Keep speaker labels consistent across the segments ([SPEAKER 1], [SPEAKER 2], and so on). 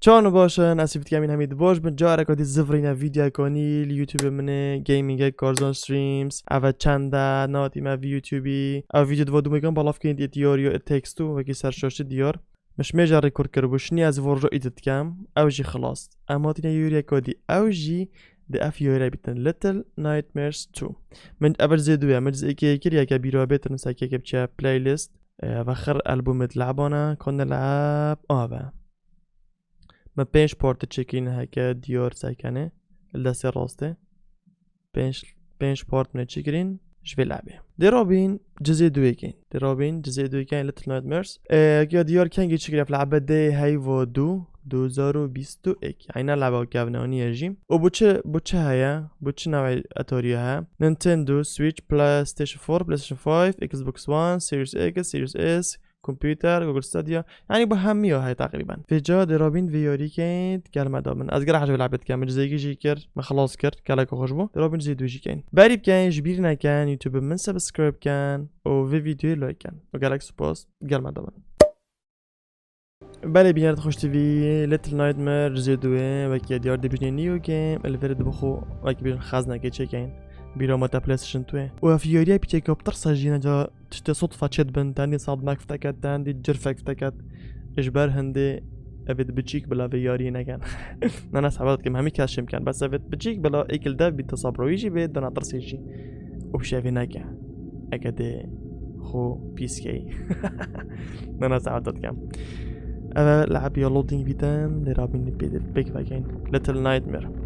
[SPEAKER 1] چون باشن اسیفت کمین همید باش بن جا رکادی زفرینا ویدیو کانی یوتیوب منه گیمینگ کارزون استریمز اول چنده ناتی ما في یوتیوبی او ویدیو دو میگم بالاف کند دیاریو تکستو و کی سرشاش دیار مش میجا رکورد کربوشنی از ورجو ایدت کم او جی خلاص اما تینا یوری کادی او جی ده اف یوری بیتن لیتل نایتمیرز 2 من اول زیدویا من زیکی کریه که بیرو بیتن ساکی که بچه پلی لیست و خر البوم تلعبانا كنا نلعب ما بينش بورت تشيكين هكا ديور ساكنة الداسي راسته بينش بورت من تشيكرين شفي لعبه دي روبين جزء دويكين ليتل نايتميرز كيا ديور كان يتشكل في لعبه دي هايفو 2021 يعني لعبه كافنوني يجي وبوتش هيا بوتش نوع اتوريها نينتندو سويتش بلاي ستيشن 4 بلاي ستيشن 5 اكس بوكس 1 سيريس اكس سيريس اس كمبيوتر جوجل ستاديا يعني بهمية هاي تقريبا في جا درابين فيوري كانت كلمة دامن أذكر حاجة لعبت كامل زي جي كر ما خلاص كر كلاك خوشبو درابين زي دوجي كان باريب كان جبيرنا كان يوتيوب من سبسكرايب كان او في فيديو لايك كان وقالك سبوست كلمة دامن بالي بيان تخش تي ليتل نايتمير جزء دوي وكي ديار دي بجني نيو جيم الفرد بخو وكي بين خزنة كي كان بيرو ماتا بلاي ستيشن 2 وفيوريا بيتيكو بترسا جينا جا تشتي صدفة تشد بن تاني صادمك فتكت تاني جرفك فتكت اجبار هندي افيد بتشيك بلا فيوري نكان انا سحبت كم همي كاشم كان بس افيد بتشيك بلا ايكل داف بيتصابرو يجي بيت دنا ترسي يجي وبشافي نكا اكدي خو بيسكي انا سحبت كم لعب يلودين بيتان لرابين بيك فاكين ليتل نايتمير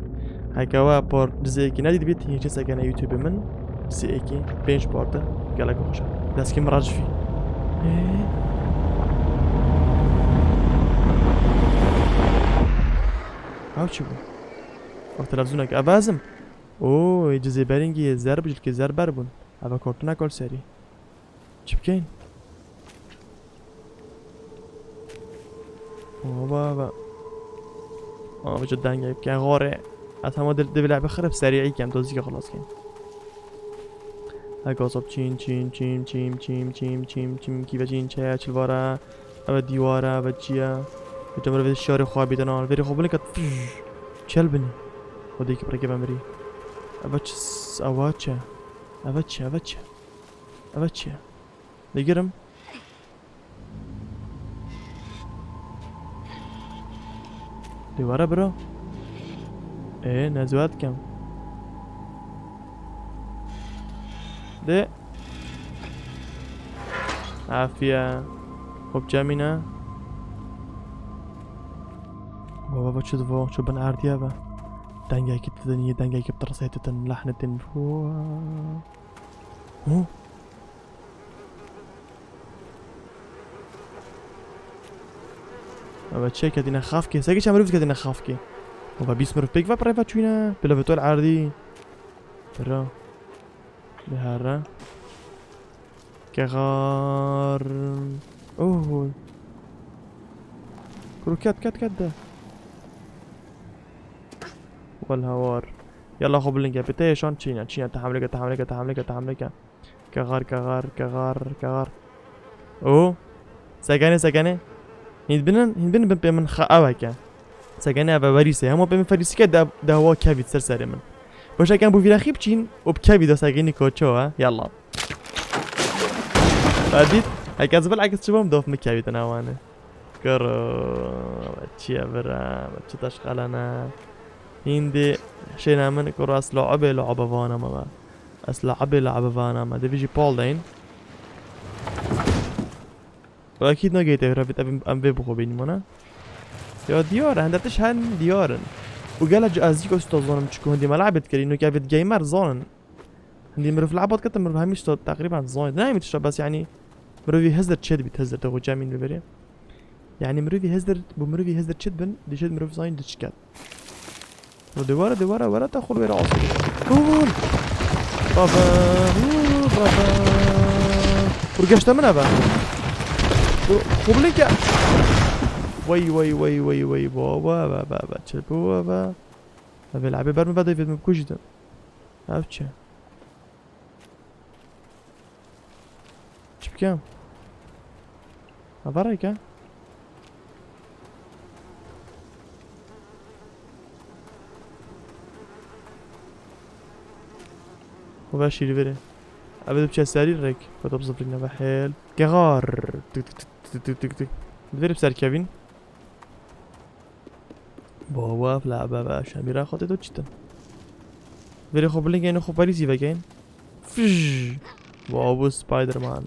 [SPEAKER 1] هكوا بور جزيكي نادي دبيت هي جزء كان يوتيوب من زيكي بينش بورد قالك خوشا بس كي مراج فيه هاو شو وقت تلفزيونك ابازم اوه جزء بارينجي زرب جلكي زربر بون ابا كورتنا كل سري شبكين اوه بابا اوه جدا جايب كان غوري از همه دل لعبه خرب سریعی کم دوزی خلاص کن هاي قصب چین کی بچین چه چلوارا او دیوارا و چیا جمره في الشارع خوابي تنال فيري خوب لك چل بني وديك بركب امري اواتشا ديگرم دیوارا برو ايه نزوات كم ده عافية خب جامينا بابا شو دفو شو بن عرديا با دنگا كي تدني دنگا كي بترسيت تن لحنة تن فو بابا تشيك دينا خافكي ساقي شامروف كدينا خافكي بابا بيسمر بيك فابرا فاتشوينا بلا بتول عردي برا بهارا كغار اوه كروكات كات ده والهوار يلا خب لنجا بتيشون تشينا تحملك كغار اوه ساقاني هندبنن بمن خاوكا ساقاني ابا وريسه همو بمن فريسي كده ده هو كافيت سرسري من باش كان بو فيلا خيبتشين وبكافي ده ساقيني كوتشو يلا بعديت هيك زبل عكس شباب دوف مكافي تناوانا كرو تشيا برا تشتاش خلانا هندي شينا من كرو لعبة فانا ما لعبة فانا ما دي فيجي بول دين واكيد نجيت رافيت ام في بخو بيني منا يا ديار هندتش هن ديارن وقال ازيك استاذ ظنم تشكو هندي ما لعبت كري انه كافيت جيمر ظن هندي مرف لعبت كتر مرف هميش تقريبا ظن نايم تشرب بس يعني مروفي هزر تشد بتهزر تاخو جامين ببري يعني مروفي هزر تشد بن دي شد مروفي صاين دشكات ودي ورا تاخذ ويرا عصر قول برافا ورقشت منها بقى خبلك وي بابا تشل بابا بيلعب برمي بدا يفيد مبكوش ده عرفتش بكام أبارك خب شيري فيري ابدا بشي ساري ريك فتبصف لنا بحيل كغار تك تك تك تك تك فيري بسار كيفين بابا لعبة بقى شاميرا خاطي تو جدا فيري خب لين كاين خب باريسي فكاين فج بابا سبايدر مان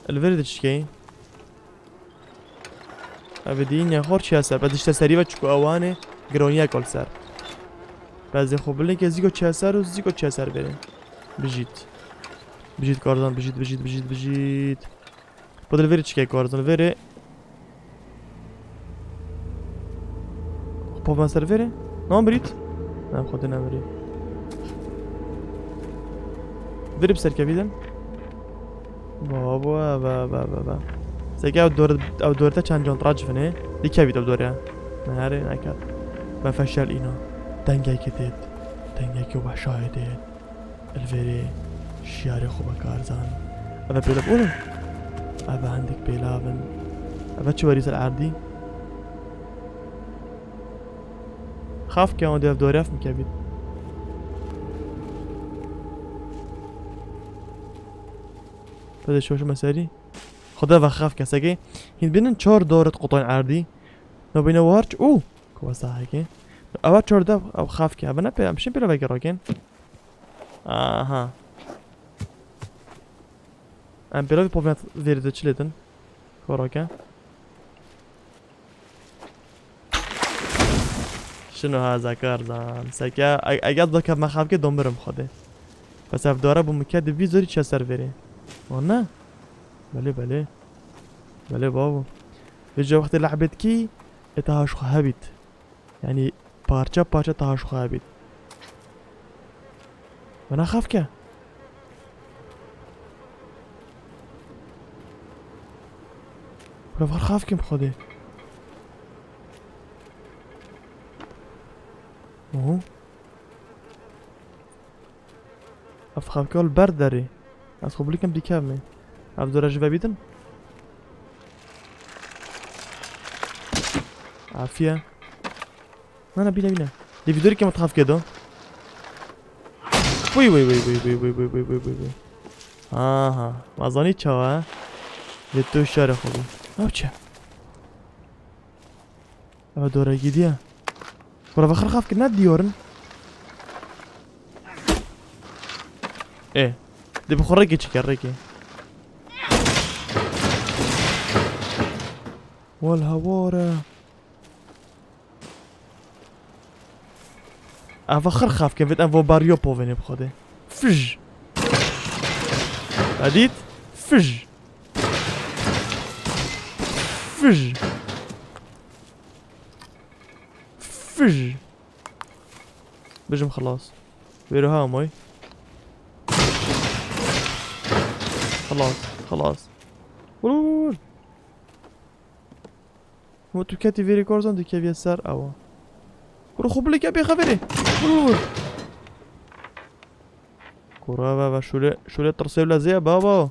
[SPEAKER 1] الفيري تشكي ابدين يا خورش هسه بدش تسري بچكو اوانه گرونیا کل سر بعضی خوب لین که زیگو چه سر و زیگو چه سر بریم بجید کاردان بجید بدل وری چیکار کاردان وری خب ما سر وری نام برید نام خود نمیری وری بسر کبیدن بابا سگه او دورته چند جان تراج فنه دی کبید او دوره نهاره نکرد ما فشل اینا دنگه کتید دنگه که وحشای دید الوری شیاره خوبه کارزان اوه بیلاب اولو اوه عندك بیلابن اوه چه وريز العردي خاف که اون دیو دوره اف میکبید بده شو مساري خدا و خاف که سگه هین بینن 4 دورة قطعين عردي نو بينا وارج اوه كواسا هيك اوه 4 ده او خاف که اوه نبي مشين بيلا بيقرا كين آها ام بيلا بيبوفنات فيرده چليدن كوراكا شنو هذا كارزان سكا اجد ذكر ما خاف که دمرم خده بس اف داره بمكاد فيزوري چه سر فيري وانا بله بابا بجا وقت لعبت كي اتهاش خواهبید يعني پارچه تهاش خواهبید وانا خاف که برافر خاف كم بخوده اوه اف خاف که البرد داري از خوب لكم دي كامل اف دورة جبا بيدن عافية انا بينا دي فيديو كم تخاف كده وي آها ما ظنيت شو ها لتو الشارع خوبي اوتشا اما دورة جديدة ورا بخر خاف كنا ديورن ايه دي بخرجي تشكركي والهوارة افخر خاف كيف انفو باريو بوفيني بخوده فج عديد فج بجم خلاص بيرو ها موي خلاص ولول هو تو كاتي فيري كورزون دي كيف يسار اوا كورو خوب لك ابي خبري كورا بابا شو ترسل لا زي بابا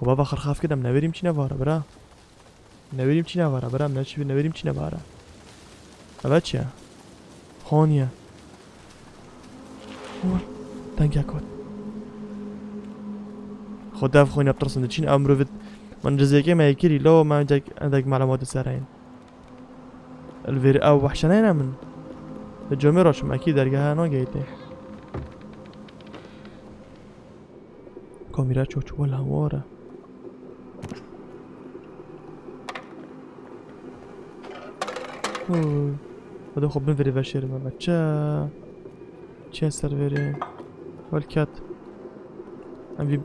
[SPEAKER 1] بابا خرخاف كده منوريم چي نواره برا نوريم چي نواره برا منشي نوريم چي نواره ابچا خونيا تنگه کن خدا خوني بترسن چين امرو فيت من جزيكي ما يكيري لو ما عندك معلومات سرين الفير او وحشنين من الجميرش ما اكيد درجها نو جيتي كاميرا چوچ ولا واره هذا خب من فيري بشير ما چه سروري والكات ام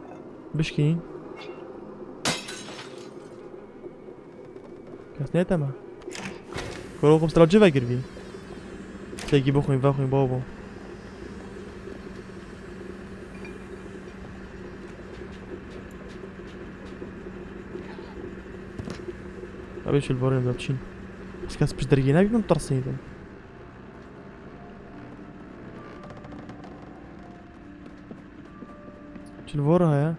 [SPEAKER 1] بشكين كاس نيتما كورو خب ستراجي فاكر بي تلاقي بخوين بابو ابي شو البورين دابشين بس كاس باش درينا بيكون مترصيدين شو الفورة هيا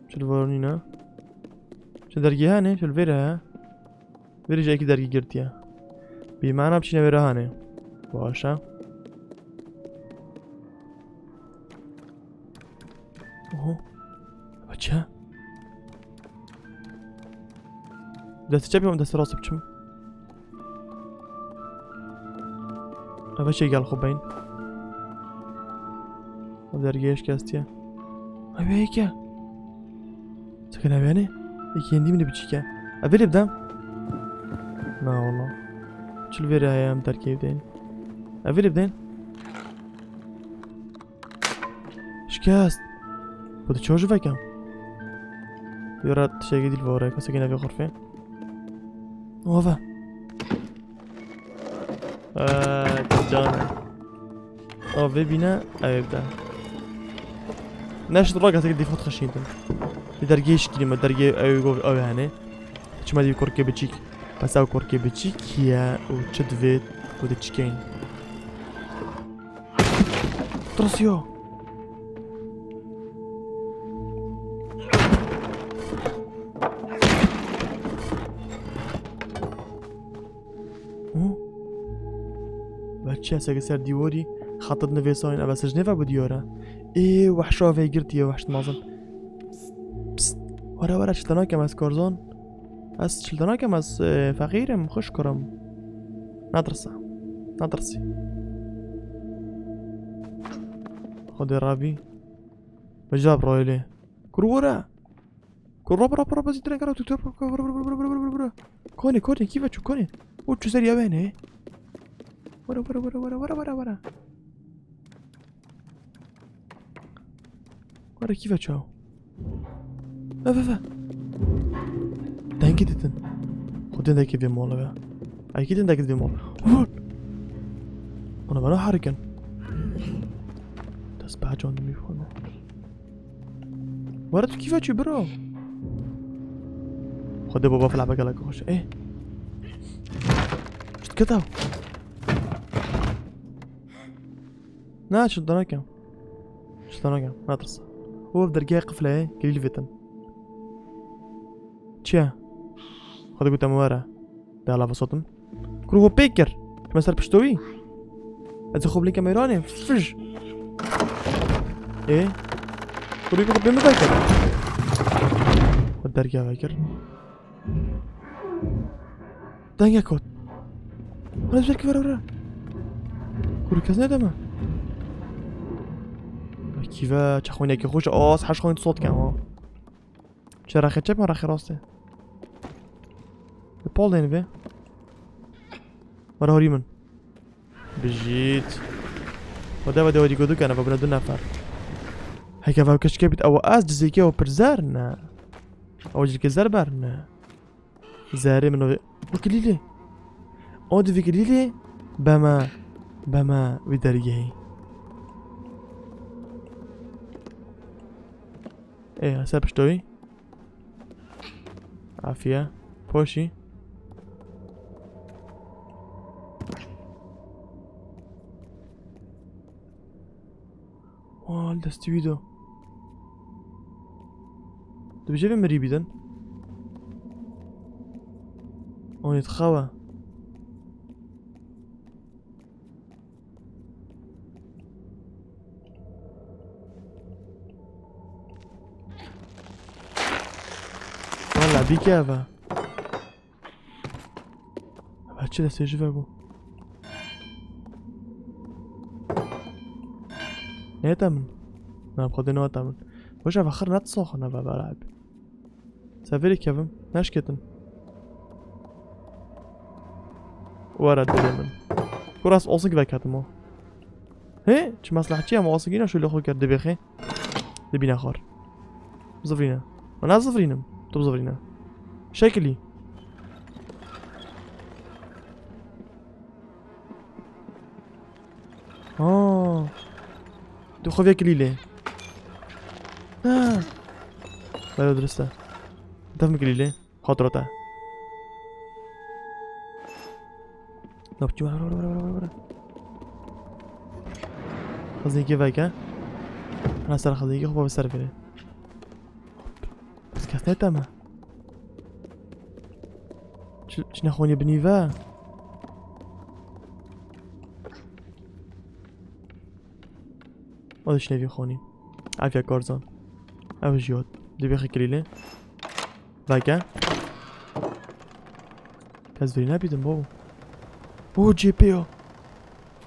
[SPEAKER 1] شو الفورنينا شو درجي هاني شو الفيرا ها فيري جايكي درجي قرتيا بمعنى بچینە وێرە هانێ باشە ئۆ بەچە دەست چە پێم دەست ڕاست بچم ئەوە چێگەڵ خۆ بین ئەو دەرگێش کەستیە ئەوێ یەکە چەکە ناوێنێ یەکی هێندی منە بچیکە ئەوێ لێ بدەم ناوەڵڵا چل وێرە هەیە ئەم دەرکەی بدەین ئەوێ لێ بدەین شکست بۆ دە چۆ ژڤەکەم وێرە تشێکی دیل بۆڕێ کەسێکی ناوێ خۆرفێ ئۆڤە جانە ئەو ببینە ئەوێ بدە ناشت ڕۆ کەسێکی دیخۆت خەشیدن دەرگێش کلیمە دەرگێ ئەوێ گۆ ئەوێ هەنێ چمە دی کۆرکێ بچیک پس ئەو کۆرکێ بچیکیە و چ دوێت بۆ دەچکەین تڕسیۆ بچه سەگە سەر دیوەری خەتت نەوێساین ئەوە سژنێڤە بۆ دیۆرە ئێ وەحشاڤەی گرتیە وەحشت مازن وەرە وەرە چتە ناکەم ئەس کۆرزۆن ئەس چتە ناکەم ئەس فەقیرم خوش کوڕم ناترسە ناترسی خۆدێ ڕابی بەجا بڕۆی لێ کوڕ وەرە کوڕ ڕۆ بەزی درێنگەرە تو کۆنێ کۆنێ کی بەچوو کۆنێ ئەو چ سەری ئەوێنێ وەرە وەرە کی بەچاو ئەفەفە دەنگی دتن خۆ دێندێکی بێ مۆڵەوە ئەیکی دێندێکت بێ مۆڵ ئەوە بەنە حرکن دەست باجان میخۆنە وەرە تو کی بەچوو برۆ خۆ دێ بۆ بەفلا بەگەڵەکە خۆشە ئێ شت کەتاو نا شتە ناکەم شتە ناکەم ناترسە هو بدرجة قفلة ايه قليل فيتن تشا خذ قلت موارا ده على بساطم كل هو بيكر ما صار بشتوي ادخل لي كاميراني فج ايه كل يقول بما باكر الدرجة باكر دنيا كوت انا بشارك ورا كل كذا دما كيفا تخوينا كي خوش حاش خوين صوت كان چرا راخي چپ ما راخي راسته بول دين في ورا هوري من بجيت ودا ودي قدو كان ببنا دو نفر هيك فاو كش كبت او از جزيكي او برزارنا او جزيكي زربرنا زاري منو وكليلي او دي فكريلي بما بدرجه ايه هسه بشتوي عافية بوشي وال دستي ويدو دو بجيب مري بيدن اون يتخوى والله بكافة هادشي دستي جيفاكو نتامن نبقى نتامن واش فخر نتصوخ انا بلعب سافيري كيفن ناش كتن ورا دلمن كراس اوسق بكاتمو هي چه مصلحتي ام اوسقينا شو اللي خو كرد بخي دبينا خور زفرينا انا زفرينم تو زفرينا شكلي تو خوفيا كليلي لا درسته دفم كليلي خاطرته نبتي ورا خزيكي فايكا انا سر خزيكي خوفا بسر فيلي بس كاس نتاما شنو اخواني بنيفا مادش نوی خونین عفیا کارزان او جیاد دی بخی کلیله وگه کس وری نبیدم بابا اوه جی پی ها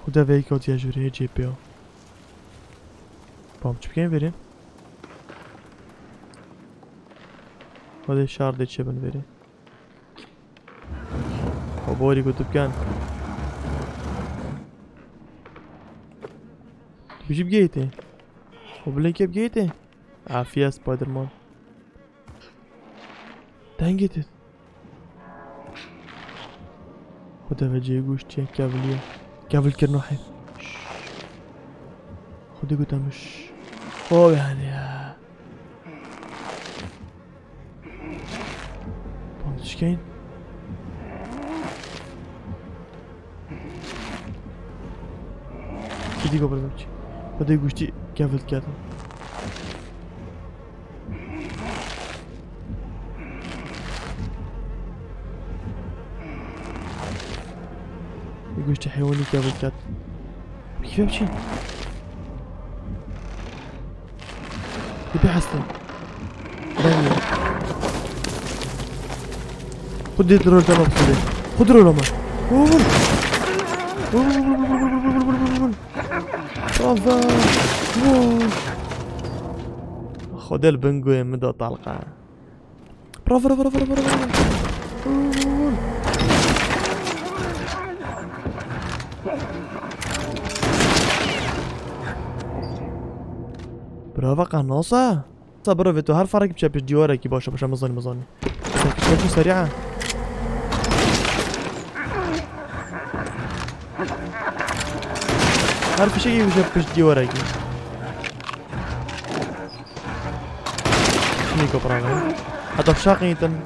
[SPEAKER 1] خدا وی کات یا جوره جی پی ها بام چی بکنیم بریم خدا شارده چه بن بریم باباری کتب کن بجيب جيتي وبلينك بجيتي عافية سبايدر مان دنجتت خدا وجهي گوشتي كافلية كافل كرنو حيف خدي قلت مش اوه يعني بانتش كاين كي قبل بمشي خدي گوشتي كافل كاتم گوشت حیوانی که بود کرد کیف بچین بحثتم بانية خد الرول تمام خد الرول ما خد البنجوين مدى طلقة برافو برافو برافو برافو برافو قناصة برافو تو هر فرق بشه پیش دیواره کی باشه مزانی سرکش سریعه هر فشي بشه پیش دیواره کی نيكو برافو حتى بشاقي تن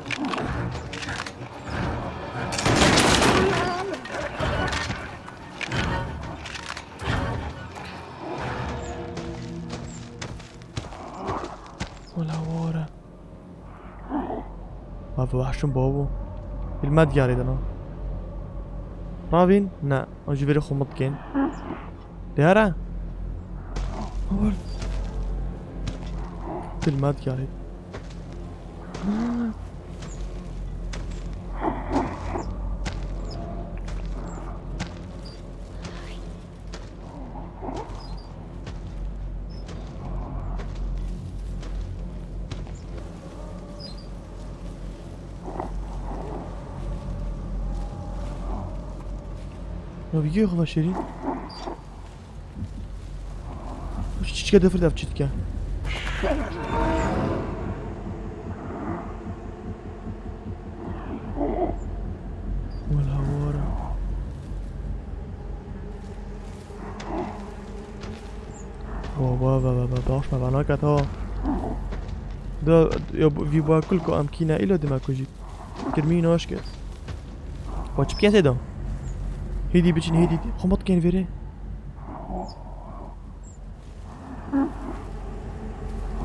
[SPEAKER 1] ولا ورا ما في وحشم بابو الماد ياري دنا رابين نا اجي بري خمط كين ديارة اول الماد ياري ما بيجي خذ شيرين وش كده فرد افشت كان ولا ورا بابا باش ما بناكت ها ده في باكلكو امكينا الى دماكو جيت كرمين واشكت وش بكيت ده هيدي بچين هيدي خمط كين فيري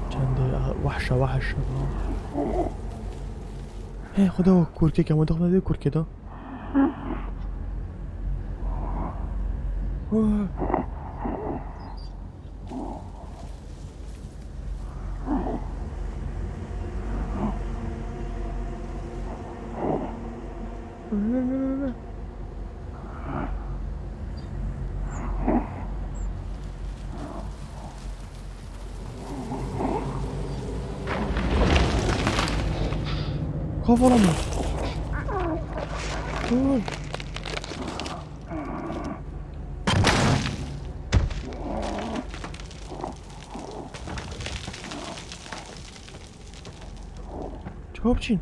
[SPEAKER 1] چند وحشة هي خدا كوركي كمان دخلنا دي كوركي ده خافوا لنا طول شو بچين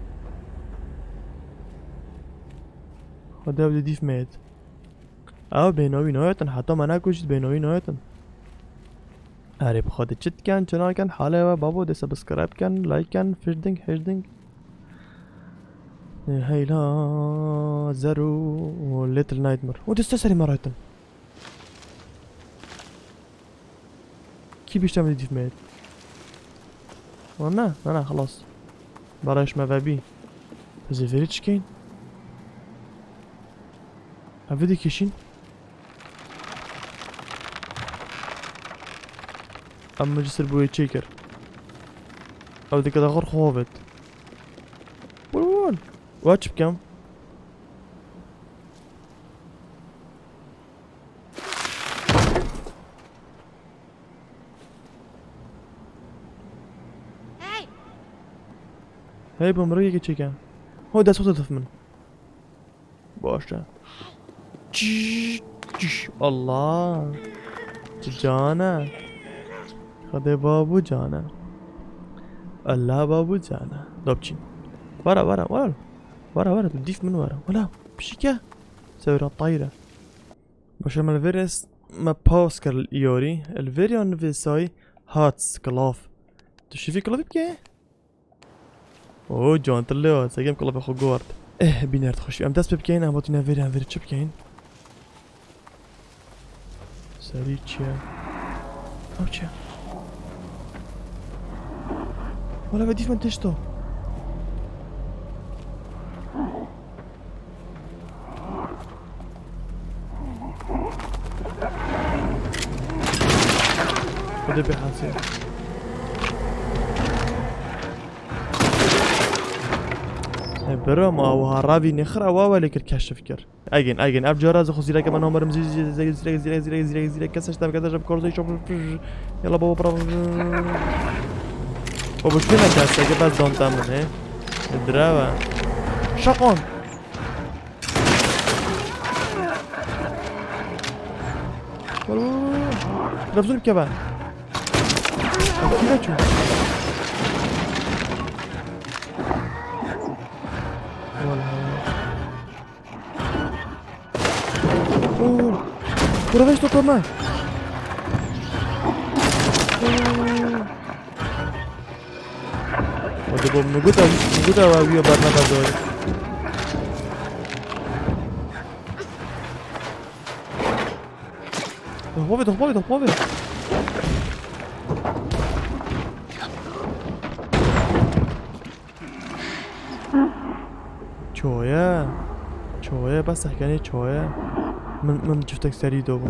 [SPEAKER 1] خدا بدي ديف مات او بينوي نهايتن حتى ما ناكوشت بينوي نهايتن اري بخود چت كان چنا كان حاله بابو دي سبسكرايب كان لايك كان فيشدنگ هشدنگ هيلا زرو ليتل نايتمر ودستسري مراتن كي بيشتغل دي في ميت انا خلاص براش ما بي بس فيريتش كاين افيدي كيشين اما جسر بوی چیکر او دیگه داخل خوابت بول واچ بکم هی بمرو یکی چیکن هو دست صوت من باشه الله جانه خدا بابو جانه الله بابو جانه دابچین ورا تديف من ورا ولا بشيكا سويرا طايرة باش ما الفيرس ما باسكر اليوري الفيريون في ساي هاتس كلاف تشوفي كلاف بكي اوه جوان تلو سايم كلاف اخو جورد بينار تخش ام داس بكين ام بوتنا فيريان فيري تشبكين ساريتشا اوتشا ولا بديف من تشتو خده بحاسي برا ما وهرابي نخرا واولك الكشف كر اجين اب جراز خو زيرا كمان عمر زي كسش تام كذا جاب كورزي شوف يلا بابا برا بابا شو انا كاسه بس دون تامن ايه الدراوه شقون نفسهم كمان كذا شو Por vez to toma. Ode bom nuguta avio barna da dor. Dopowie. چوه بس حكاني چوه من شفتك سري دوبو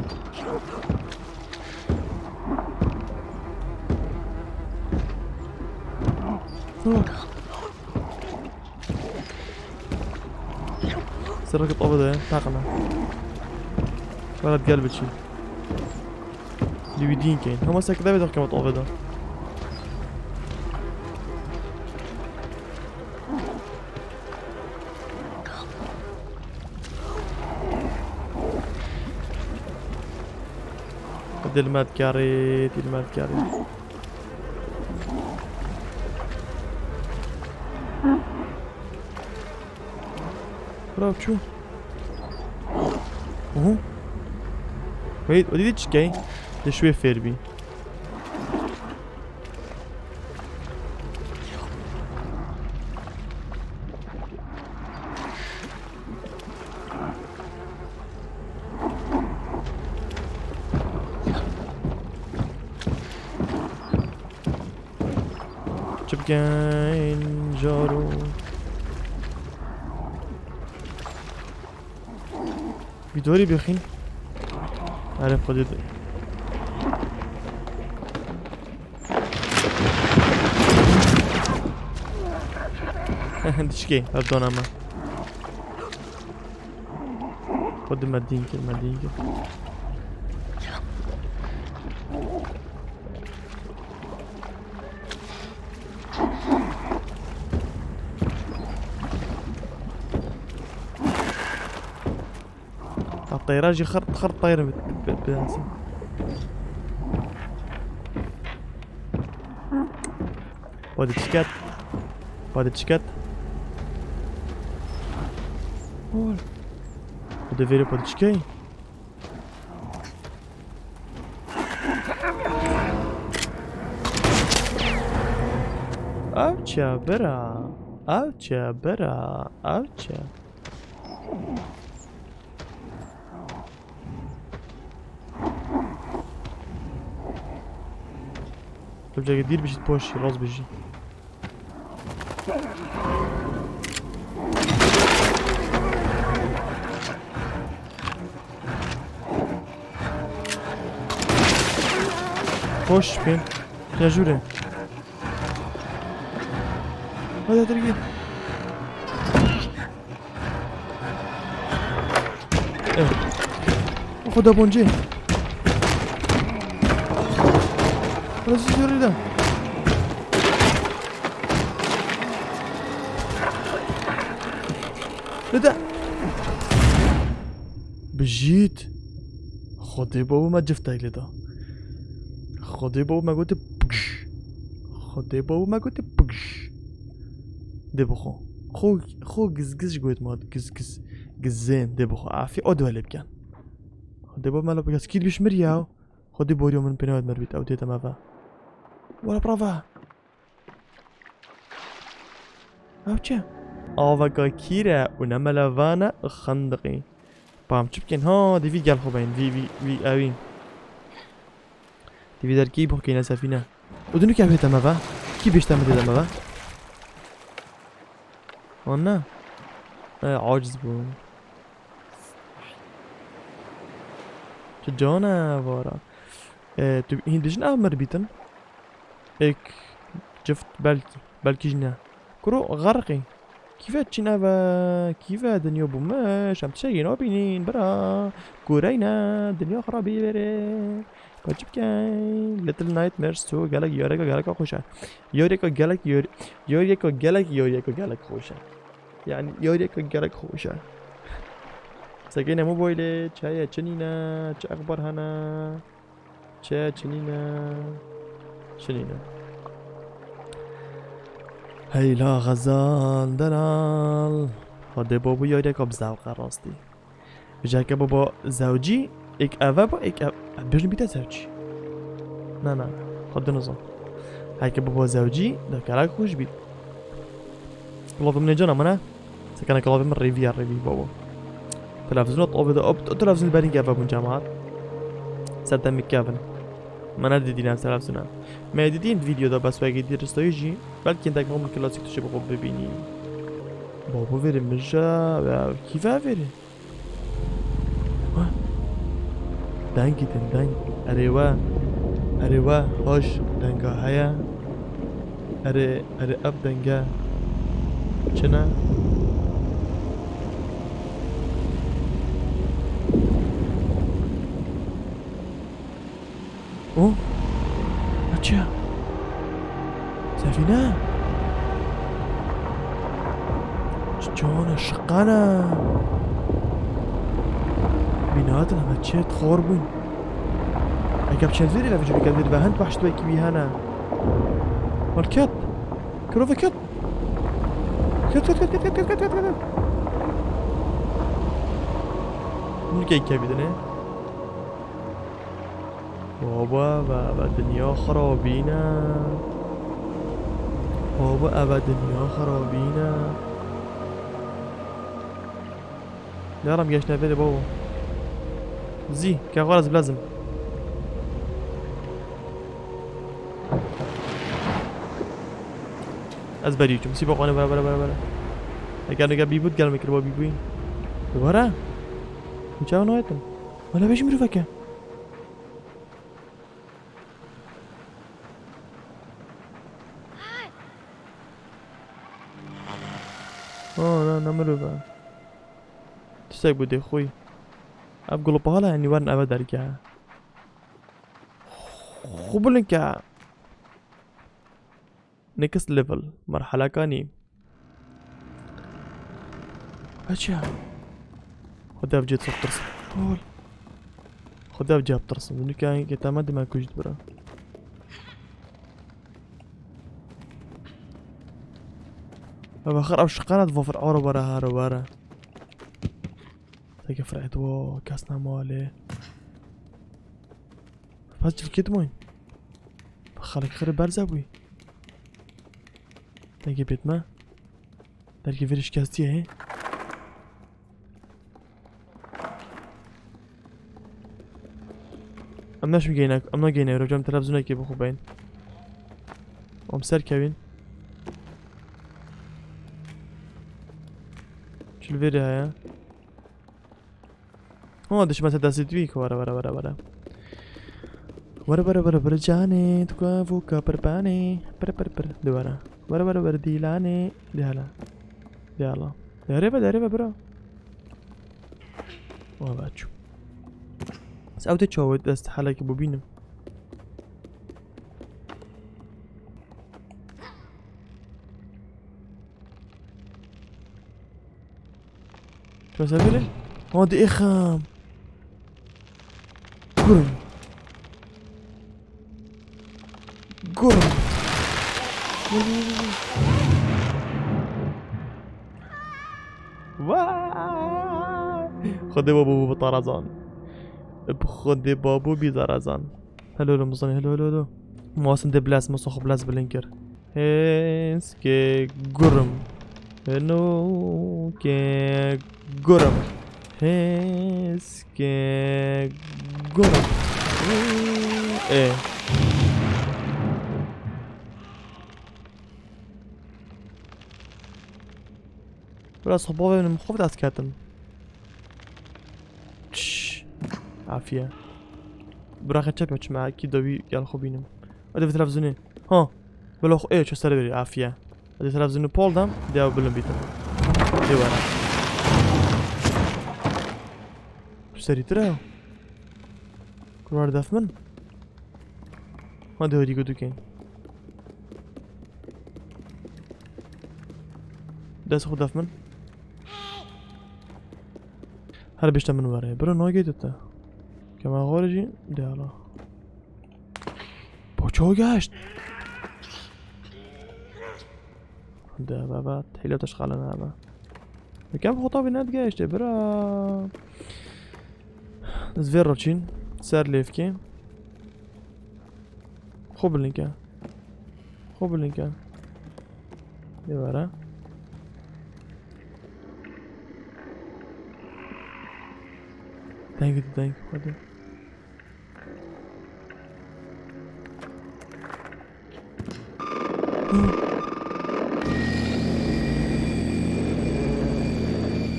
[SPEAKER 1] سرقت أبدا تاقنا ولد قلب شي اللي بيدين كاين هما ساكت دابا كما أبدا المات كاري برافو شو اهو ويت ودي تشكي ده شويه فيربي چبگین جارو بیداری بخین عرف خودت دشکی ابدانم خود مدین کل الطيراج خرط طاير بلاسي وادي تشكات وادي فيري وادي تشكي اوتشا برا تبجا كدير باش تبوشي راس بيجي بوش فين يا جوري هذا ترقي ايه خدها بونجي هذا الجوري ده لدا بجيت خدي بابا ما جفتك لدا خدي بابا ما قلت بقش خدي بابا ما قلت بقش دي بخو خو قز قويت ماد قز قزين دي بخو عافية أدو هلي بكان خدي بابا ما لو بقاس كيد بيش مرياو خدي بوريو من بيناد مربيت أو ديتا مافا ولا برافا أو چه آوگا کیره و نملوانه خندقی بام چی بکن ها دیوی گل خوبین وی اوین دیوی در کی بخو کینه سفینه و دونو که بیتم اوه کی بیشتر میدیدم اوه آن نه عاجز بون چه جانه وارا تو هین بجن او مربیتن ایک جفت بلکی جنه کرو غرقی كيف تشين ابا كيف دنيا بوماش عم تشيين وبينين برا كورينا دنيا خرابي بري كاتشب كاين ليتل نايت ميرز تو قالك يوريكا خوشا يوريكا قالك خوشا يعني يوريكا قالك خوشا ساكينة موبايلي تشايا تشنينا تش اخبار هنا تشايا تشنينا شنينا هيلا غزال دلال خده بابو یاری که بزوق راستی بجای که بابا زوجی ایک اوه با ایک اوه بیرون بیده زوجی نه خده نظام هایی که بابا زوجی دا کلاک خوش بید کلافه من اینجا نمونه سکنه کلافه من ریوی بابا تلفزیون اطوابه دا تلفزیون برین که بابون جماعت سردم میکافن من ندیدین از تلفزیونم ما دیدین ویدیو دا بس وگی درستایجی بلکه انتک ممکن کلاسیک توشه بخوب ببینی بابا وره مجا کیفه وره دنگی دنگ اره هاش دنگا هیا اره اب دنگا چنه اوه اچه سفینه جان شقانه بیناتنا بچه تخور بوین اگه بچه زیری لفجو بکن دیر بهند بحشت بایکی بیهانه مالکت کروفه کت ملکه ایکه بیدنه بابا دنیا خرابینه بابا دنیا خرابینه یارم گشت نفره بابا زی که غرز بلازم از بریجم سی باقانه برا اگر نگه بی بود گرم میکره با بی بوین دوباره میچه ها نایتم ولی بشی میرو فکر نه نمرو با تستاك بودي خوي أبقول بحالها إني ورن أبدا رجع خبلنك نيكست ليفل مرحلة كاني أشياء خدها بجيت صوت ترسم قول خدها بجيب ترسم إنه كان كتامد ما كوجد برا بخر أو شقانات وفر عورة برا هارو برا تاكي فرقت وو كاسنا مالي فاجل كيد موين بخالك خير برزا بوي تاكي بيت ما تاكي فيرش كاستي هي ام ناش ميجينك ام ناجينا رجعم تلفزيونك كي بخو باين ام سر كابين شو الفيديو هيا دش ما تداسيت فيك ورا برا جاني تكون فوكا برباني بر دوباره برا دیلانه دیالا داره برا بچو بس اوت چاوت دست حالا که ببینم شو سبيله هادي اخام قرم خد بابو بطرزان خد بابو بطرزان هلو رمضان هلو مواسم دي بلاس مصخ بلاس بلينكر هسكي قرم هنو كي قرم هسكي قرم ايه ولا صبابة من مخوف داس كاتم عافية براخي تشبه معك كي دوي قال خو بينم هذا في تلفزيوني ها بلا خو ايه شو صار بري عافية هذا تلفزيوني بول دام داو بلن بيتم دي ورا سري ترى كروار دفمن ما ده هدي قدو كين داس خو دفمن هل بيشتا من ورا برو ناقي دتا كما خارجي دالا بوچو گشت ده بابا حيلة تشغلنا بابا كم خطابي ناد گشته برا زفير روچين سر ليفكي خوب اللينكا دي ورا Thank you hadi.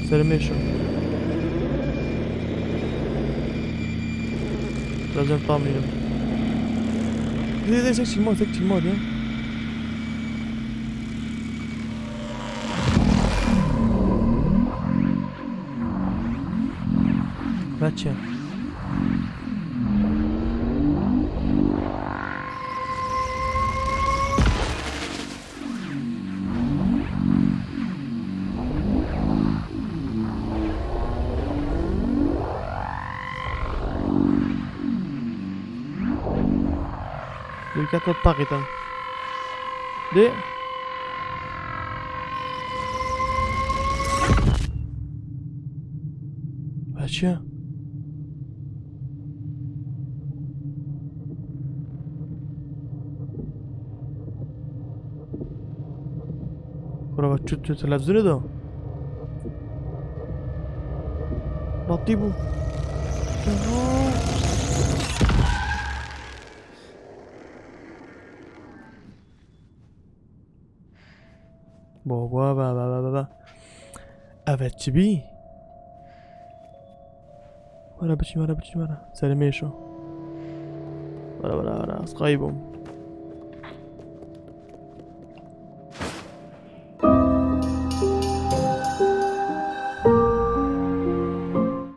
[SPEAKER 1] Sermešo. Razem tahminim. Tek çilmod ya. بچه للكات الطاقة دي بچه برا بچه تو تلفزیون دا لطیبو بابا evet çibi مرة سلميشو مرة اسقايبهم